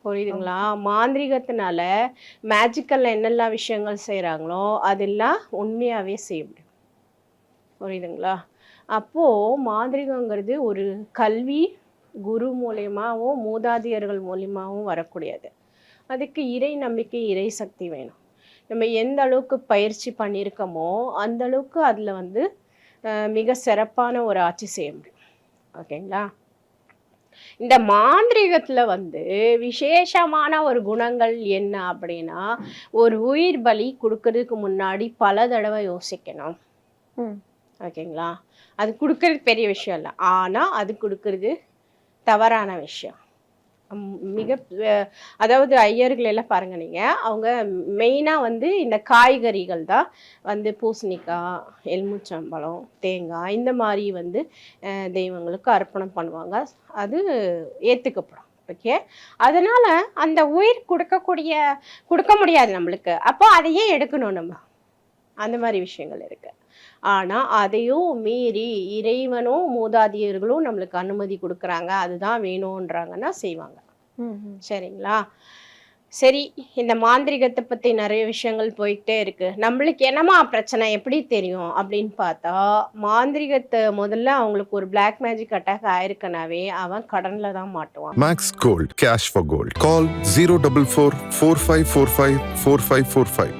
புரியுதுங்களா? மாந்திரீகத்தினால மேஜிக்கல்ல என்னெல்லாம் விஷயங்கள் செய்றாங்களோ, அதெல்லாம் உண்மையாவே செய்ய முடியும். புரியுதுங்களா? அப்போ மாந்திரீகங்கிறது ஒரு கல்வி, குரு மூலியமாவும், மூதாதையர்கள் மூலியமாவும் வரக்கூடியது. அதுக்கு இறை நம்பிக்கை, இறை சக்தி வேணும். நம்ம எந்த அளவுக்கு பயிற்சி பண்ணியிருக்கோமோ, அந்த அளவுக்கு அதில வந்து மிக சிறப்பான ஒரு ஆட்சி செய்ய முடியும். ஓகேங்களா? இந்த மாந்திரீகத்துல வந்து விசேஷமான ஒரு குணங்கள் என்ன அப்படின்னா, ஒரு உயிர் பலி குடுக்கறதுக்கு முன்னாடி பல தடவை யோசிக்கணும். ம். ஓகேங்களா? அது குடுக்கறது பெரிய விஷயம் இல்ல. ஆனா, அது குடுக்கறது தவறான விஷயம். மிக அதாவது ஐயர்கள் எல்லாம் பாருங்க நீங்க. அவங்க மெயினா வந்து இந்த காய்கறிகள் தான் வந்து பூசணிக்காய், எலுமிச்சம்பழம், தேங்காய் இந்த மாரி வந்து தெய்வங்களுக்கு அர்ப்பணம் பண்ணுவாங்க. அது ஏத்துக்கப்படும். ஓகே. அதனால அந்த உயிர் குடுக்க முடியாது நம்மளுக்கு. அப்போ அதை ஏன் எடுக்கணும் நம்ம? அந்த மாரி விஷயங்கள் இருக்கு. ஆனா, அதையும் மீறி இறைவனும், மூதாதையர்களும் நம்மளுக்கு அனுமதி குடுக்குறாங்க. அதுதான் வேணுன்றாங்கன்னா செய்வாங்க. ம்ஹ்ம். சரிங்களா? சரி, இந்த மாந்திரீகத்த பத்தி நெறைய விஷயங்கள் போயிட்டே இருக்கு. நம்மளுக்கு என்னம்மா பிரச்சனை? எப்படி தெரியும்? அப்படின்னு பார்த்தா, மாந்திரீகத்த முதல்ல அவங்களுக்கு ஒரு பிளாக் மேஜிக் அட்டாக் ஆயிருக்குனாவே, அவன் கடன்ல தான் மாட்டுவான். Max Gold, cash for gold. Call 044 4545 4545.